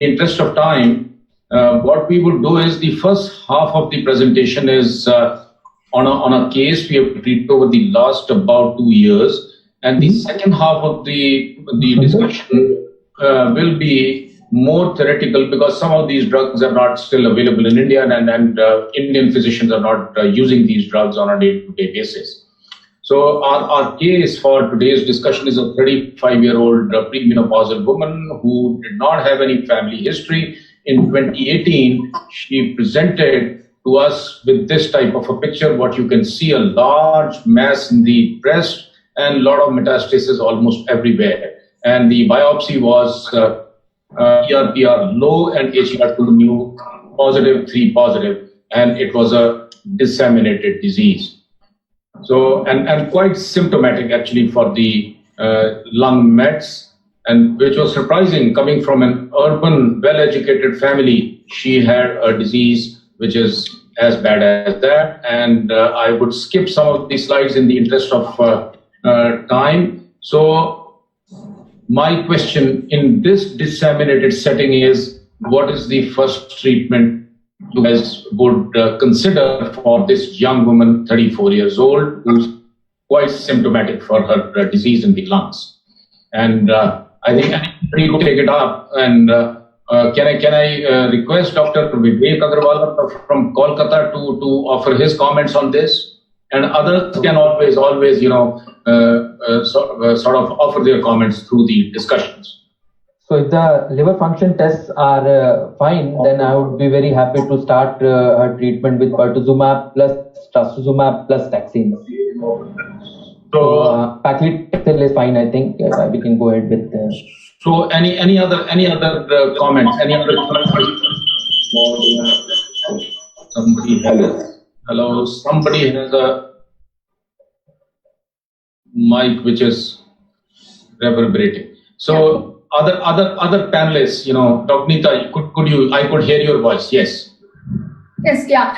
interest of time, what we would do is the first half of the presentation is on a case we have treated over the last about 2 years, and the second half of the discussion will be more theoretical because some of these drugs are not still available in India, and Indian physicians are not using these drugs on a day-to-day basis. So our case for today's discussion is a 35-year-old premenopausal woman who did not have any family history. In 2018, she presented to us with this type of a picture. What you can see, a large mass in the breast and a lot of metastasis almost everywhere. And the biopsy was ERPR low and HER2 new positive, 3 positive, and it was a disseminated disease. So, and quite symptomatic actually for the lung mets, and which was surprising coming from an urban, well-educated family. She had a disease which is as bad as that. And I would skip some of these slides in the interest of time. So my question in this disseminated setting is, what is the first treatment you guys would consider for this young woman, 34 years old, who's quite symptomatic for her disease in the lungs? And I think anybody could take it up. And can I request Dr. Vivek Agrawal from Kolkata to offer his comments on this? And others can always, sort of offer their comments through the discussions. So if the liver function tests are fine, then I would be very happy to start her treatment with pertuzumab plus trastuzumab plus taxane. So paclitaxel is fine, I think. We can go ahead with. So any other comments? Any other comments? Somebody has. Hello. Somebody has a mic which is reverberating. So. Other panelists, Dr. Nita, I could hear your voice. Yes. Yes, yeah.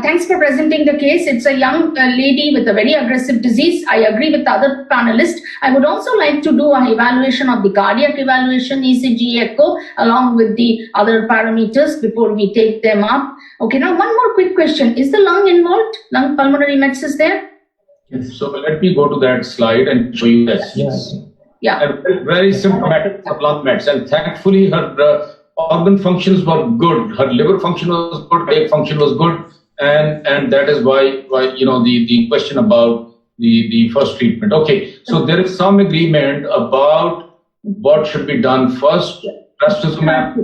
Thanks for presenting the case. It's a young lady with a very aggressive disease. I agree with the other panelists. I would also like to do an evaluation of the cardiac evaluation, ECG, echo, along with the other parameters before we take them up. Okay, now one more quick question. Is the lung involved? Lung pulmonary mets is there? Yes. So let me go to that slide and show you that. Yes. Yeah. Very symptomatic of lung mets, and thankfully her organ functions were good. Her liver function was good, cardiac function was good, and that is why the question about the first treatment. Okay, so there is some agreement about what should be done first: trastuzumab,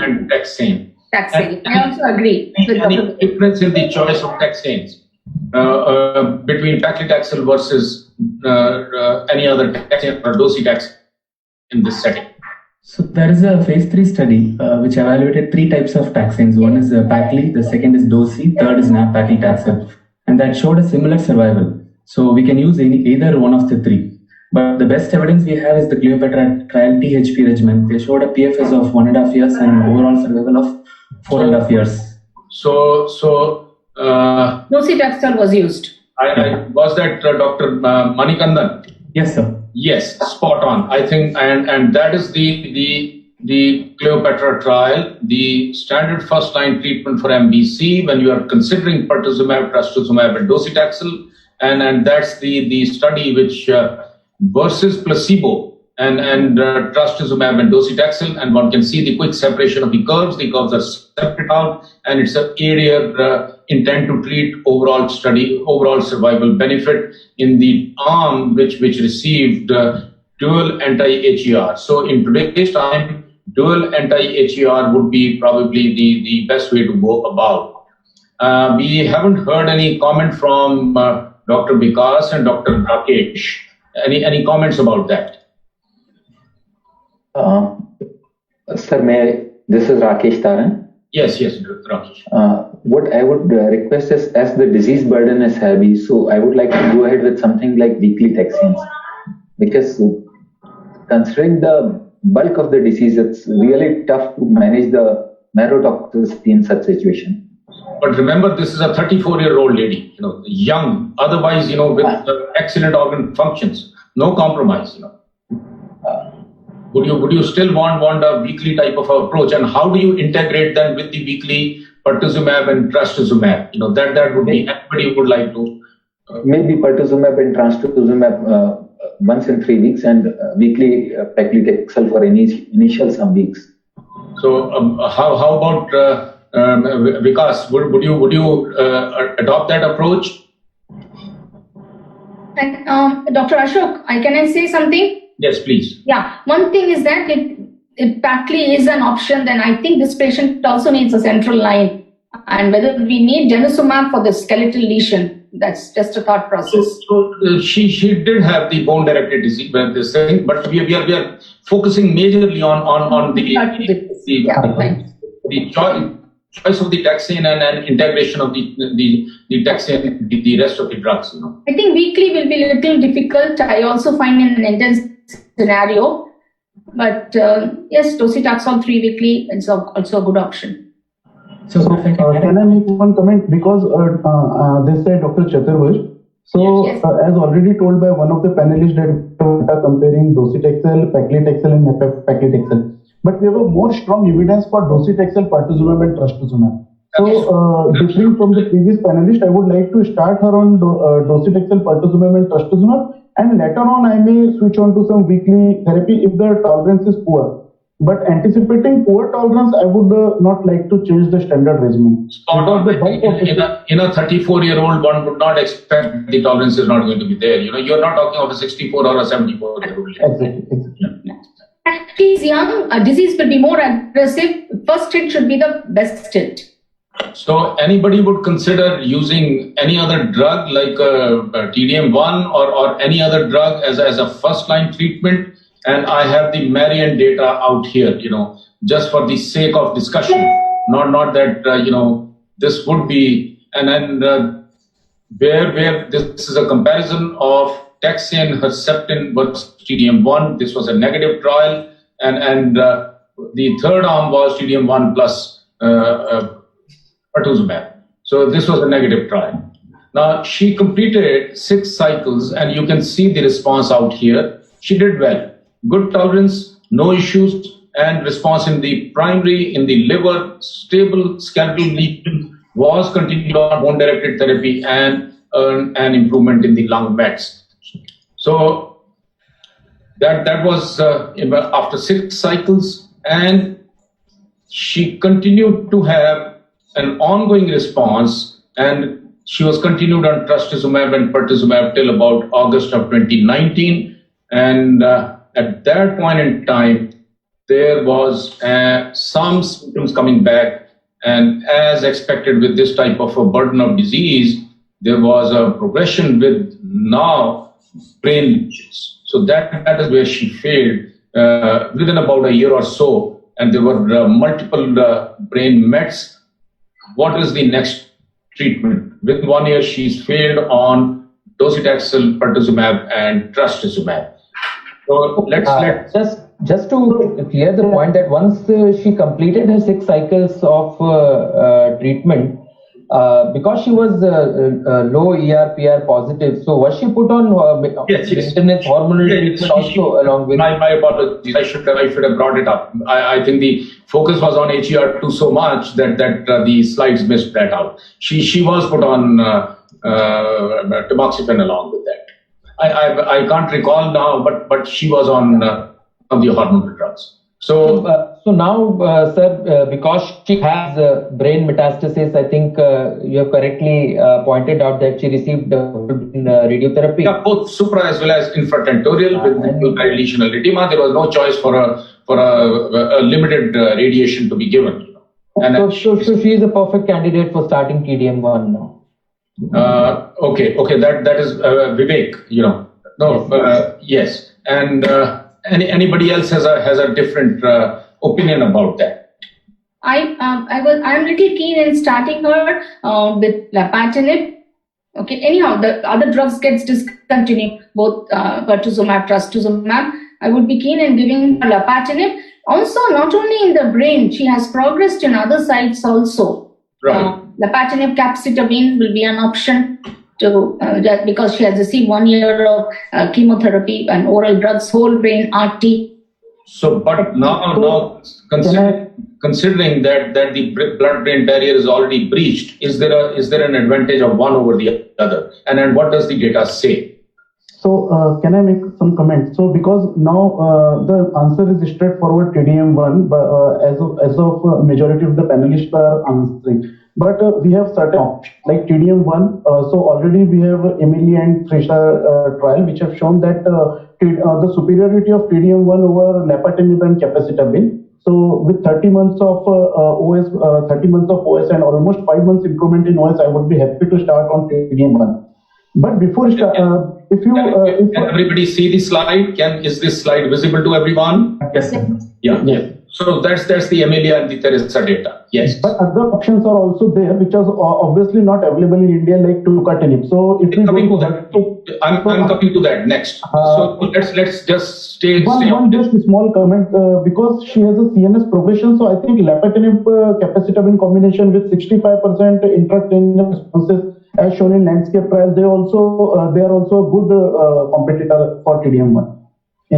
and taxane. Taxane. I also agree. Any difference in the choice of taxanes between paclitaxel versus any other taxane or docetaxel in this setting? So there is a phase 3 study which evaluated 3 types of taxanes. One is Pacli, the second is Dosi, third is nab-paclitaxel, and that showed a similar survival. So we can use either one of the 3. But the best evidence we have is the Cleopatra trial THP regimen. They showed a PFS of 1.5 years and overall survival of 4.5 years. So docetaxel was used. Was that Dr. Manikandan? Yes, sir. Yes, spot on. I think, and that is the Cleopatra trial, the standard first-line treatment for MBC when you are considering pertuzumab, trastuzumab, and docetaxel, and that's the study which versus placebo and trastuzumab and docetaxel, and one can see the quick separation of the curves. The curves are separate out, and it's an area intent to treat overall survival benefit in the arm which received dual anti-HER. So in today's time, dual anti-HER would be probably the best way to go about. We haven't heard any comment from Dr. Vikas and Dr. Rakesh. Any comments about that? Sir, this is Rakesh Taran. Yes, Rakesh. What I would request is, as the disease burden is heavy, so I would like to go ahead with something like weekly taxanes, because considering the bulk of the disease, it's really tough to manage the marrow toxicity in such situation. But remember, this is a 34-year-old lady, young, otherwise, with excellent organ functions, no compromise, Would you still want a weekly type of approach? And how do you integrate them with the weekly pertuzumab and trastuzumab? That would be anybody would like to. Maybe pertuzumab and trastuzumab once in 3 weeks, and weekly paclitaxel for initial some weeks. So how about Vikas? Would you adopt that approach? And, Dr. Ashok, can I say something? Yes, please. Yeah, one thing is that if Pacli is an option, then I think this patient also needs a central line. And whether we need denosumab for the skeletal lesion, that's just a thought process. So she did have the bone-directed disease, but we are focusing majorly on the choice of the taxane and integration of the taxane with the rest of the drugs. I think weekly will be a little difficult. I also find in an intense scenario, but yes, docetaxel 3 weekly is also a good option. So can I make one comment? Because this side Dr. Chaturvedi. So Yes. As already told by one of the panelists that we are comparing docetaxel, paclitaxel and paclitaxel. But we have a more strong evidence for docetaxel, pertuzumab and trastuzumab. So differing from the previous panelist, I would like to start her on docetaxel, pertuzumab and trastuzumab, and later on I may switch on to some weekly therapy if the tolerance is poor. But anticipating poor tolerance, I would not like to change the standard regimen. Spot on. In a 34-year-old, one would not expect the tolerance is not going to be there. You're not talking of a 64 or a 74-year-old. Exactly. If he's young, a disease will be more aggressive. First hit should be the best hit. So anybody would consider using any other drug like TDM1 or any other drug as a first-line treatment? And I have the Marion data out here, just for the sake of discussion, not that, this would be, and then where this is a comparison of taxane, Herceptin versus TDM1. This was a negative trial, and the third arm was TDM1 plus pertuzumab. So this was a negative trial. Now she completed 6 cycles, and you can see the response out here. She did well. Good tolerance, no issues, and response in the primary, in the liver, stable skeletal lesion, was continued on bone-directed therapy, and an improvement in the lung mets. So that was after 6 cycles, and she continued to have an ongoing response, and she was continued on trastuzumab and pertuzumab till about August of 2019, and at that point in time, there was some symptoms coming back, and as expected with this type of a burden of disease, there was a progression with now brain lesions. So that is where she failed within about a year or so, and there were multiple brain mets. What is the next treatment? Within 1 year, she's failed on docetaxel, pertuzumab, and trastuzumab. So just to clear the point that once she completed her 6 cycles of treatment, because she was low ER/PR positive, so was she put on maintenance hormonal treatment also along with? My apologies. I should have brought it up. I think the focus was on HER2 so much that the slides missed that out. She was put on tamoxifen along with that. I can't recall now, but she was on the hormonal drugs. So now, sir, because she has brain metastasis, I think you have correctly pointed out that she received radiotherapy. Yeah, both supra as well as infratentorial with lesional edema. There was no choice for a limited radiation to be given. And so she is a perfect candidate for starting TDM1 now. Okay, that is Vivek. Yes, and anybody else has a different opinion about that? I'm little keen in starting her with lapatinib. Okay, anyhow, the other drugs gets discontinued, both pertuzumab, trastuzumab. I would be keen in giving her lapatinib. Also, not only in the brain, she has progressed in other sites also. Right. Lapatinib capecitabine will be an option to because she has received 1 year of chemotherapy and oral drugs, whole brain RT. So, but now considering that the blood-brain barrier is already breached, is there an advantage of one over the other? And then what does the data say? So can I make some comments? So because now the answer is straightforward TDM1, but as of majority of the panelists are answering. But we have certain options like TDM1. So already we have Emily and Trisha trial which have shown that the superiority of TDM1 over lapatinib and capecitabine. So with 30 months of OS and almost 5 months improvement in OS, I would be happy to start on TDM1. But before can everybody see the slide? Is this slide visible to everyone? Yes, sir. Yeah. So that's the Amelia and the Teresa data. Yes. But other options are also there, which are obviously not available in India, like tucatinib. So if we go to that, I'm coming to that next. So let's just stay. One just small comment because she has a CNS progression. So I think lapatinib capecitabine combination with 65% intracranial responses as shown in landscape trial, they are also a good competitor for TDM1.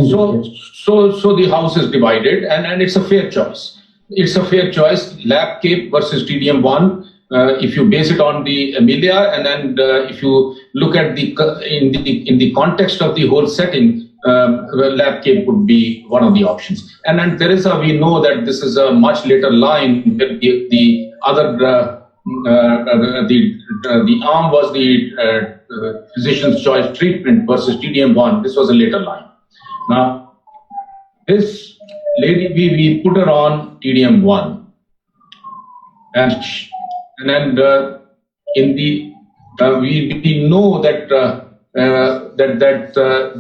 So the house is divided, and it's a fair choice. It's a fair choice. LabCape versus TDM1. If you base it on the Amelia, and then if you look at in the context of the whole setting, LabCape would be one of the options. And then Teresa, we know that this is a much later line. The other. The arm was the physician's choice treatment versus TDM1. This was a later line. Now, this lady, we put her on TDM1, and then we know that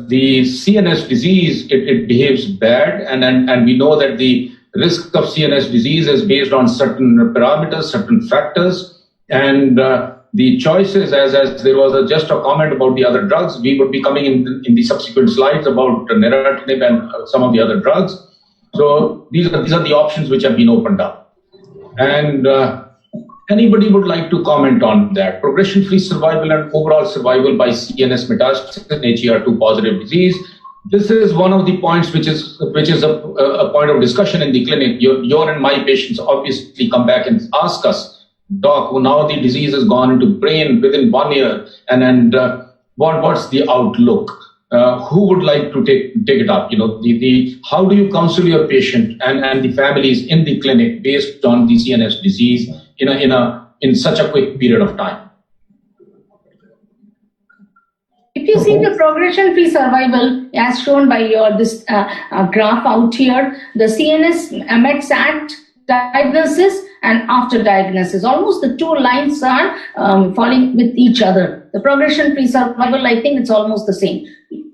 the CNS disease it behaves bad, and we know that the risk of CNS disease is based on certain parameters, certain factors, and the choices, as there was just a comment about the other drugs, we would be coming in the subsequent slides about neratinib and some of the other drugs. So these are the options which have been opened up. And anybody would like to comment on that? Progression-free survival and overall survival by CNS metastasis in HER2 positive disease. This is one of the points which is a point of discussion in the clinic. Your and my patients obviously come back and ask us, Doc, now the disease has gone into brain within 1 year, and what's the outlook? Who would like to take it up? How do you counsel your patient and the families in the clinic based on the CNS disease in such a quick period of time? If you see the progression-free survival as shown by this graph out here, the CNS Mets at diagnosis and after diagnosis, almost the two lines are falling with each other. The progression-free survival, I think it's almost the same.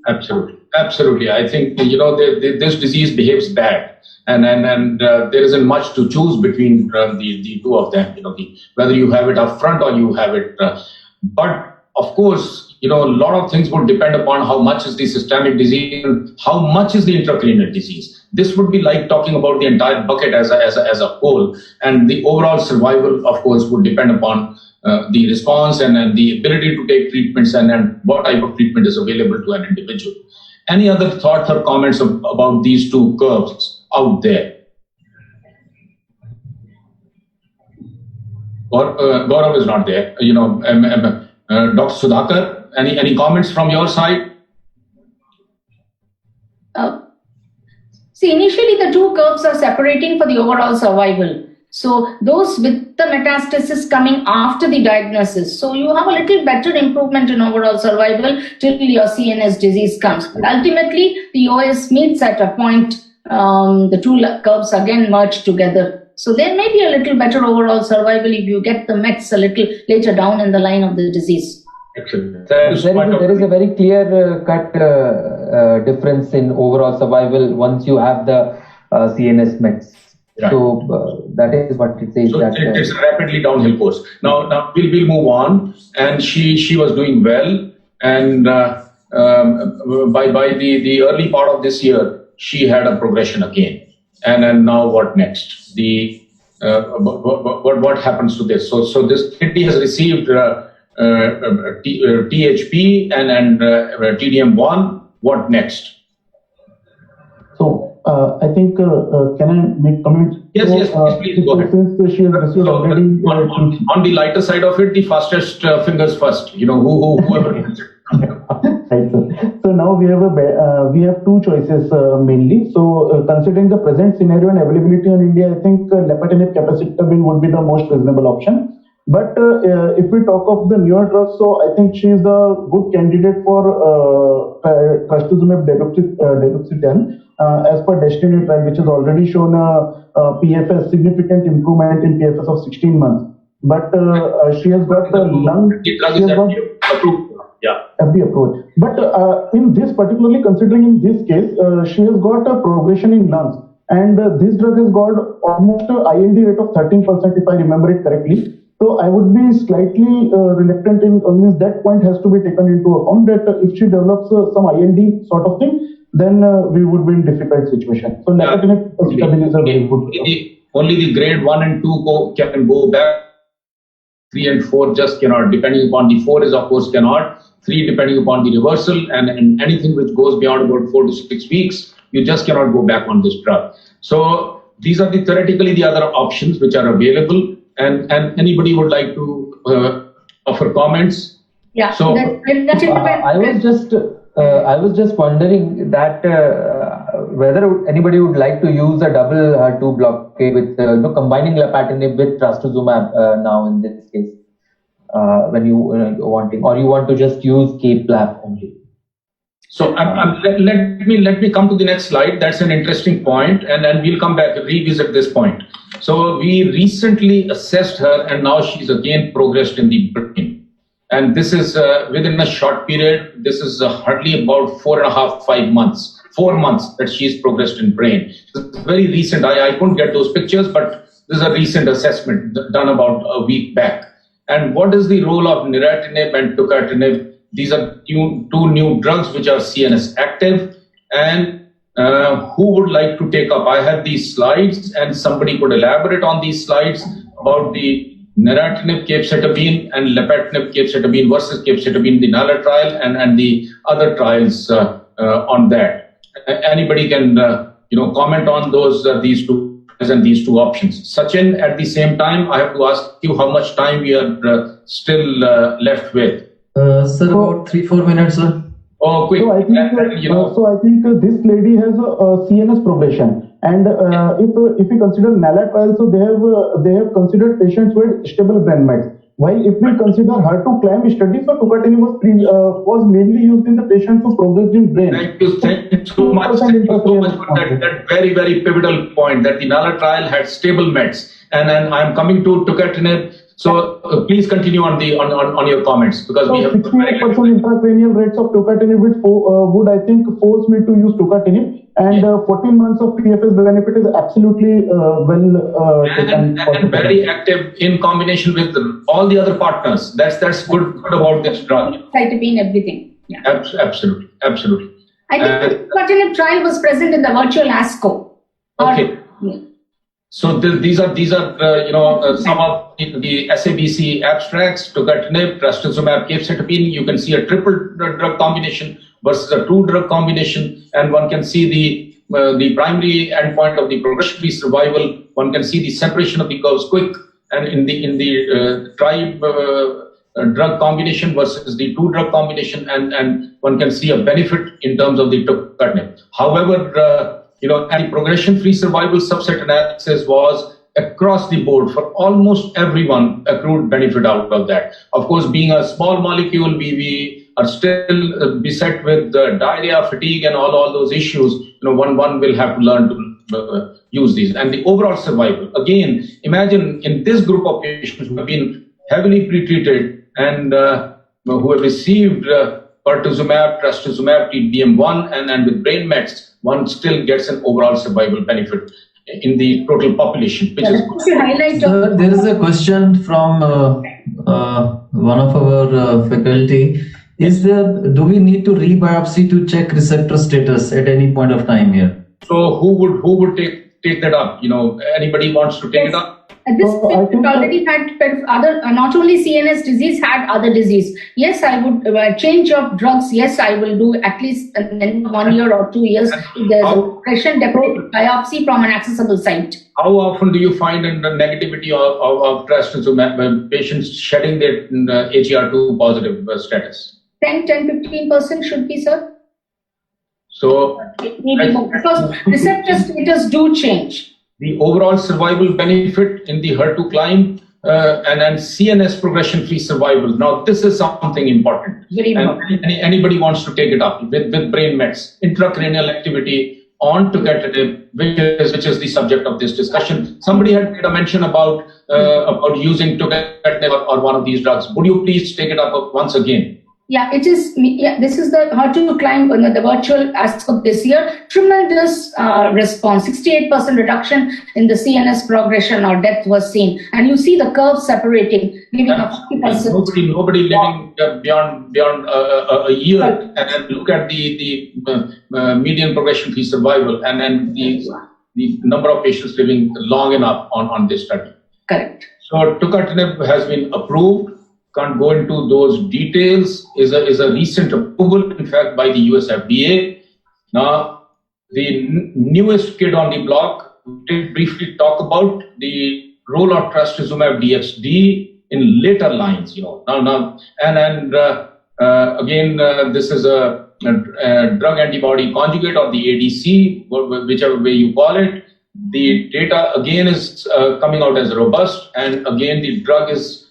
Absolutely. I think this disease behaves bad, and there isn't much to choose between the two of them. Whether you have it up front or you have it, but of course. A lot of things would depend upon how much is the systemic disease and how much is the intracranial disease. This would be like talking about the entire bucket as a whole, and the overall survival, of course, would depend upon the response and the ability to take treatments and what type of treatment is available to an individual. Any other thoughts or comments about these two curves out there? Gaurav is not there. Dr. Sudhakar. Any comments from your side? See, initially the two curves are separating for the overall survival. So those with the metastasis coming after the diagnosis. So you have a little better improvement in overall survival till your CNS disease comes. But ultimately, the OS meets at a point, the two curves again merge together. So there may be a little better overall survival if you get the Mets a little later down in the line of the disease. Excellent. There is a very clear cut difference in overall survival once you have the CNS Mets. Right. So that is what it says. So it's a rapidly downhill course. Now we'll move on. And she was doing well, and by the early part of this year, she had a progression again. And now what next? What happens to this? So this kidney has received. THP and TDM1, what next? So I think, can I make comment? Yes, yes, please go ahead. Since she has received So, already. on the lighter side of it, the fastest fingers first. Whoever. Right, sir. So now we have two choices mainly. So considering the present scenario and availability in India, I think Lapatinib capecitabine would be the most reasonable option. But if we talk of the newer drugs, so I think she is a good candidate for trastuzumab deruxtecan as per Destiny trial, which has already shown a PFS, significant improvement in PFS of 16 months. But she has got the lung. The drug is approved. Yeah. FDA approved. But in this particularly, considering in this case, she has got a progression in lungs. And this drug has got almost a ILD rate of 13%, if I remember it correctly. So I would be slightly reluctant in means that point has to be taken into account that if she develops some ILD sort of thing, then we would be in difficult situation. So Lapatinib is a very good drug. Only the grade 1 and 2 can go back. 3 and 4 just cannot. Depending upon the 4 is of course cannot. 3 depending upon the reversal, and anything which goes beyond about 4 to 6 weeks, you just cannot go back on this drug. So these are theoretically the other options which are available. And anybody would like to offer comments? Yeah. So I was just wondering that whether anybody would like to use a double HER2 blockade with combining Lapatinib with trastuzumab now in this case, when you wanting, or you want to just use Kplap only. So let me come to the next slide. That's an interesting point, and then we'll come back and revisit this point. So we recently assessed her, and now she's again progressed in the brain. And this is within a short period. This is hardly about 4.5-5 months, 4 months that she's progressed in brain. It's very recent. I couldn't get those pictures, but this is a recent assessment done about a week back. And what is the role of neratinib and tucatinib? These are two new drugs which are CNS active. And who would like to take up? I have these slides, and somebody could elaborate on these slides about the neratinib capecitabine and lapatinib capecitabine versus capecitabine, the NALA trial, and the other trials on that. Anybody can comment on those these two and these two options. Sachin, at the same time, I have to ask you how much time we are still left with. Sir, about 3-4 minutes, sir. Oh, quick. So I think this lady has a CNS progression, and if we consider NALA trial, so they have considered patients with stable brain mets. While if we consider HER2 CLAMP study, so tucatinib was mainly used in the patients who progressed in brain. Thank you so much. Thank you so much for that very, very pivotal point that the NALA trial had stable meds. And I'm coming to tucatinib. So please continue on your comments, because we have 68% intracranial rates of tucatinib would I think force me to use tucatinib, and 14 months of PFS benefit is absolutely taken. And very active in combination with all the other partners. That's good about this drug. Cytopine, everything. Yeah. Absolutely. I think the tucatinib trial was present in the virtual ASCO. Okay. So these are some of the SABC abstracts. Tucatinib, trastuzumab, capecitabine. You can see a triple drug combination versus a 2-drug combination, and one can see the primary endpoint of the progression-free survival. One can see the separation of the curves quick, and in the drug combination versus the 2-drug combination, and one can see a benefit in terms of the tucatinib. However, and the progression-free survival subset analysis was across the board for almost everyone, accrued benefit out of that. Of course, being a small molecule, we are still beset with diarrhea, fatigue, and all those issues. One will have to learn to use these. And the overall survival, again, imagine in this group of patients who have been heavily pretreated and who have received pertuzumab, trastuzumab, TDM1, and with brain mets, one still gets an overall survival benefit in the total population, which is good. Sir, there is a question from one of our faculty. Do we need to rebiopsy to check receptor status at any point of time here? So who would take that up? Anybody wants to take it up? This So I patient think already had other, not only CNS disease, had other disease. Yes, I would change of drugs. Yes, I will do at least in 1 year or 2 years. If there's a patient definitely biopsy from an accessible site. How often do you find in the negativity of trastuzumab when patients shedding their HER2 positive status? 10-15% should be, sir. So Maybe more, because receptor status do change. the overall survival benefit in the HER2 climb and then CNS progression-free survival. Now, this is something important. Very And important. anybody wants to take it up with brain mets, intracranial activity on tucatinib, which is the subject of this discussion. Somebody had made a mention about using tucatinib or one of these drugs. Would you please take it up once again? Yeah, it is. Yeah, this is the HER2 climb, the virtual as of this year. Tremendous response. 68% reduction in the CNS progression or death was seen, and you see the curve separating, giving a 40%. Nobody living beyond a year, and then look at the median progression-free survival, and then the number of patients living long enough on this study. Correct. So tucatinib has been approved. Can't go into those details. Is a recent approval, in fact, by the US FDA. Now, the newest kid on the block, we did briefly talk about the role of trastuzumab DXd in later lines. This is a drug antibody conjugate or the ADC, whichever way you call it. The data again is coming out as robust, and again the drug is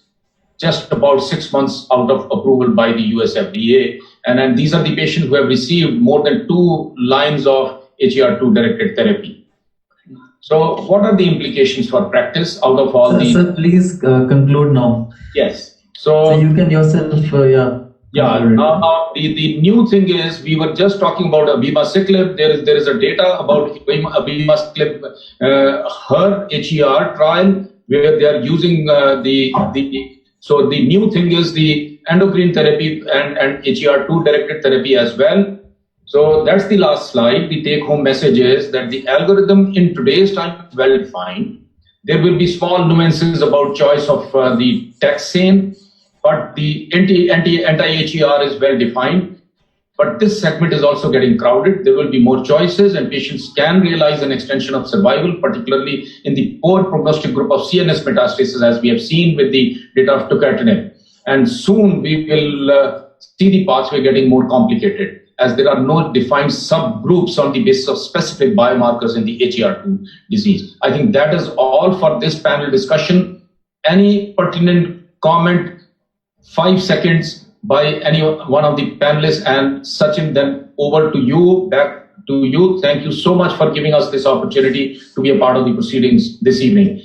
just about 6 months out of approval by the US FDA. And then these are the patients who have received more than 2 lines of HER2 directed therapy. So what are the implications for practice out of all these? Sir, please conclude now. Yes. So you can yourself, Now the new thing is, we were just talking about abemaciclib. There is a data about abemaciclib, her HER trial, where they are using So the new thing is the endocrine therapy and HER2 directed therapy as well. So that's the last slide. The take home message is that the algorithm in today's time is well defined. There will be small nuances about choice of the taxane, but the anti-HER is well defined. But this segment is also getting crowded. There will be more choices, and patients can realize an extension of survival, particularly in the poor prognostic group of CNS metastasis, as we have seen with the data of tucatinib. And soon we will see the pathway getting more complicated, as there are no defined subgroups on the basis of specific biomarkers in the HER2 disease. I think that is all for this panel discussion. Any pertinent comment, 5 seconds, by any one of the panelists, and Sachin, then over to you, back to you. Thank you so much for giving us this opportunity to be a part of the proceedings this evening.